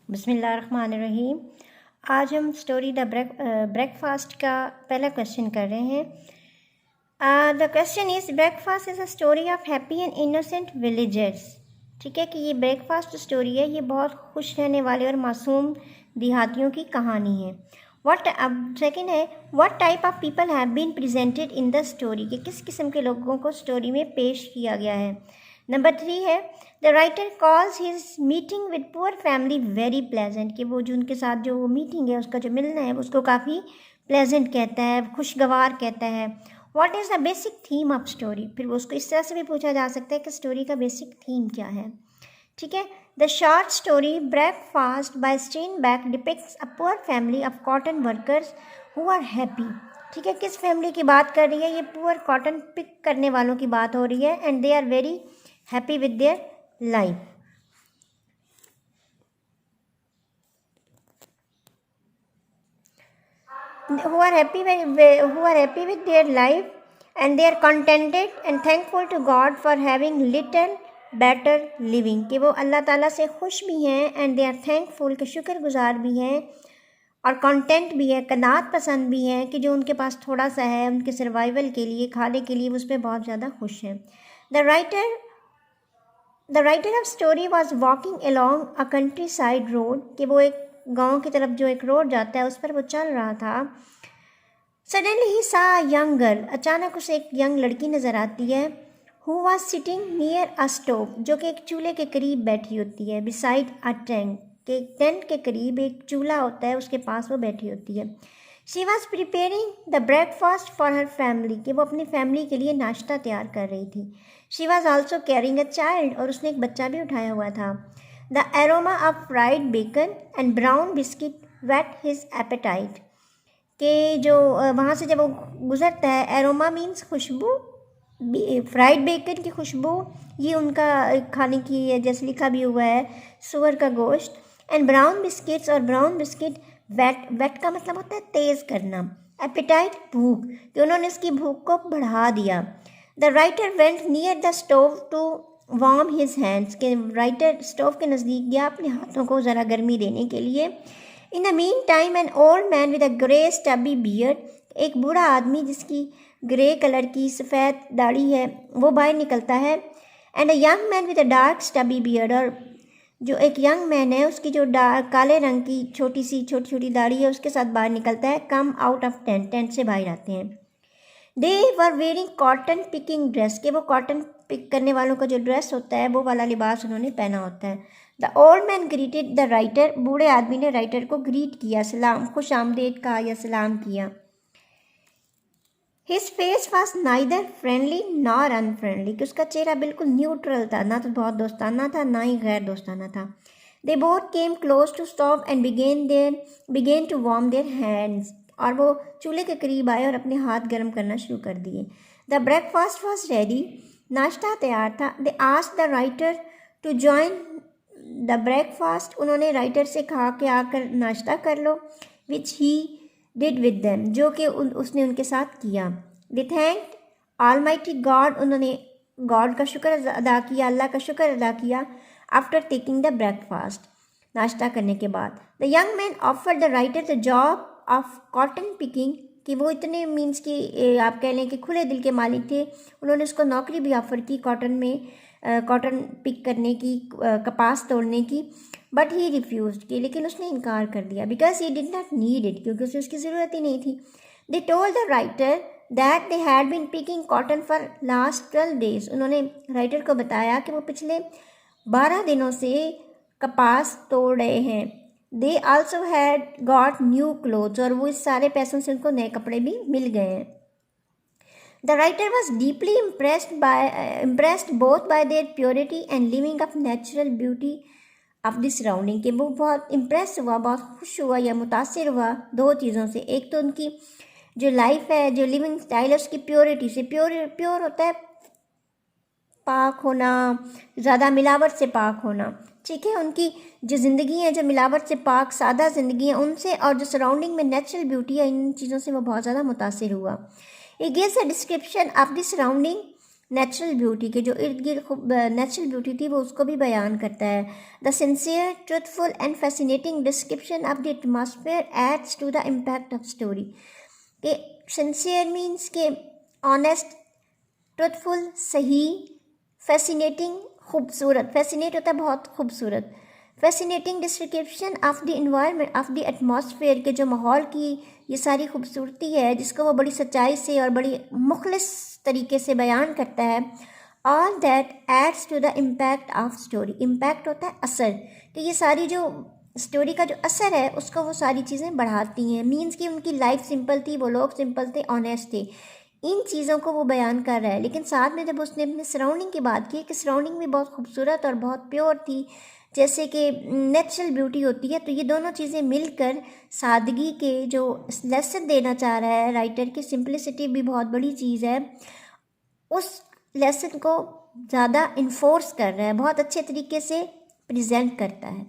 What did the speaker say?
बिस्मिल्लाहिर्रहमानिर्रहीम। आज हम स्टोरी द ब्रेकफास्ट का पहला क्वेश्चन कर रहे हैं। The question is breakfast is a story of happy and innocent villagers. ठीक है कि ये ब्रेकफास्ट स्टोरी है, ये बहुत खुश रहने वाले और मासूम देहातियों की कहानी है। अब सेकेंड है what type of people have been presented in the story, कि किस किस्म के लोगों को स्टोरी में पेश किया गया है। नंबर 3 है the writer calls his meeting with poor family very pleasant, कि वो जो उनके साथ जो मीटिंग है, उसका जो मिलना है उसको काफ़ी प्लेजेंट कहता है, खुशगवार कहता है। What is the basic theme of story, फिर वो उसको इस तरह से भी पूछा जा सकता है कि स्टोरी का बेसिक थीम क्या है। ठीक है। The short story breakfast by Steinbeck depicts a poor family of cotton workers who are happy. ठीक है, किस फैमिली की बात कर रही है, ये पुअर कॉटन पिक करने वालों की बात हो रही है। And they are very happy with their life. Who are happy with their life and they are contented and thankful to God for having little better living, कि वो अल्लाह ताला से खुश भी हैं and they are thankful, कि शुक्रगुजार भी हैं और कंटेंट भी है, कनात पसंद भी हैं, कि जो उनके पास थोड़ा सा है उनके सर्वाइवल के लिए, खाने के लिए, उस पर बहुत ज़्यादा खुश हैं। The writer of story was walking along a country side road, कि वो एक गांव की तरफ जो एक रोड जाता है उस पर वो चल रहा था। सडनली ही सा यंग गर्ल, अचानक उसे एक यंग लड़की नज़र आती है। Who was sitting near a stove, जो कि एक चूल्हे के करीब बैठी होती है। बिसाइड अ टेंट, के टेंट के करीब एक चूल्हा होता है, उसके पास वो बैठी होती है। She was preparing the breakfast for her family, कि वो अपनी फैमिली के लिए नाश्ता तैयार कर रही थी। She was also carrying a child, और उसने एक बच्चा भी उठाया हुआ था। The aroma of fried bacon and brown biscuit whet his appetite, कि जो वहाँ से जब वो गुजरता है, एरोमा मीन्स खुशबू, फ्राइड बेकन की खुशबू, ये उनका खाने की जैसे लिखा भी हुआ है, सुअर का गोश्त। एंड ब्राउन बिस्किट्स, और ब्राउन बिस्किट, वेट का मतलब होता है तेज़ करना, एपेटाइट भूख, कि उन्होंने इसकी भूख को बढ़ा दिया। The writer went near the stove to warm his hands, के राइटर स्टोव के नज़दीक गया अपने हाथों को ज़रा गर्मी देने के लिए। In the meantime an old man with a grey stubby beard, एक बूढ़ा आदमी जिसकी ग्रे कलर की सफ़ेद दाढ़ी है, वो बाहर निकलता है। And a young man with a dark stubby beard, और जो एक यंग मैन है उसकी जो काले रंग की छोटी छोटी दाढ़ी है, उसके साथ बाहर निकलता है। कम आउट ऑफ टेंट से बाहर आते हैं। They were wearing cotton picking dress, के वो कॉटन पिक करने वालों का जो ड्रेस होता है वो वाला लिबास उन्होंने पहना होता है। The old man greeted the writer, बूढ़े आदमी ने राइटर को ग्रीट किया, सलाम, खुश आमदेद कहा या सलाम किया। His face was neither friendly nor unfriendly, कि उसका चेहरा बिल्कुल न्यूट्रल था, ना तो बहुत दोस्ताना था ना ही गैर दोस्ताना था। They both came close to stove and began to warm their hands, और वो चूल्हे के करीब आए और अपने हाथ गर्म करना शुरू कर दिए। द ब्रेकफास्ट वॉज रेडी, नाश्ता तैयार था। They asked the writer to join the breakfast, उन्होंने राइटर से कहा कि आकर नाश्ता कर लो। Which he did with them, जो कि उसने उनके साथ किया। दे थैंक्ड ऑलमाइटी गॉड, उन्होंने गॉड का शुक्र अदा किया, अल्लाह का शुक्र अदा किया। आफ्टर टेकिंग द ब्रेकफास्ट, नाश्ता करने के बाद। The young man offer the writer the job of cotton picking, कि वो इतने मीन्स कि आप कह लें कि खुले दिल के मालिक थे, उन्होंने उसको नौकरी भी ऑफ़र की कॉटन में, कॉटन पिक करने की, कपास तोड़ने की। बट ही रिफ्यूज, कि लेकिन उसने इनकार कर दिया। Because he did not need it, क्योंकि उसे उसकी ज़रूरत ही नहीं थी। They told the writer that they had been picking cotton for last 12 days, उन्होंने राइटर को बताया कि वो पिछले 12 दिनों से कपास तोड़ रहे हैं। They also had got new clothes, और वो इस सारे पैसों से उनको नए कपड़े भी मिल गए हैं। The writer was deeply impressed both by their purity and living of natural beauty of the surrounding, कि वो बहुत इम्प्रेस हुआ, बहुत खुश हुआ या मुतासिर हुआ दो चीज़ों से। एक तो उनकी जो लाइफ है, जो लिविंग स्टाइल है, उसकी प्योरिटी से, प्योर होता है पाक होना, ज़्यादा मिलावट से पाक होना। ठीक है, उनकी जो ज़िंदगी है, जो मिलावट से पाक सादा ज़िंदगी है उनसे, और जो सराउंडिंग में नेचुरल ब्यूटी है, इन चीज़ों से वो बहुत ज़्यादा मुतासिर हुआ। He gives a description of the surrounding natural beauty के जो इर्द गिर्द नेचुरल ब्यूटी थी वो उसको भी बयान करता है। The sincere truthful and fascinating description of the atmosphere aids to the impact of story. कि सिंसियर मीन्स के ऑनेस्ट, ट्रुथफुल सही, फैसिनेटिंग खूबसूरत, फैसिनेट होता है बहुत खूबसूरत, fascinating description of the environment of the atmosphere के जो माहौल की ये सारी खूबसूरती है जिसको वो बड़ी सच्चाई से और बड़ी मुखलिस तरीके से बयान करता है। All that aids to the impact of story. Impact होता है असर, कि ये सारी जो स्टोरी का जो असर है उसको वो सारी चीज़ें बढ़ाती हैं। मीन्स कि उनकी लाइफ सिंपल थी, वो लोग सिंपल थे, ऑनेस्ट थे, इन चीज़ों को वो बयान कर रहा है। लेकिन साथ में जब उसने अपने सराउंडिंग की बात की कि सराउंडिंग भी बहुत खूबसूरत और बहुत प्योर थी, जैसे कि नेचुरल ब्यूटी होती है, तो ये दोनों चीज़ें मिलकर सादगी के जो लेसन देना चाह रहा है राइटर की, सिंपलिसिटी भी बहुत बड़ी चीज़ है, उस लेसन को ज़्यादा इन्फोर्स कर रहा है, बहुत अच्छे तरीके से प्रेजेंट करता है।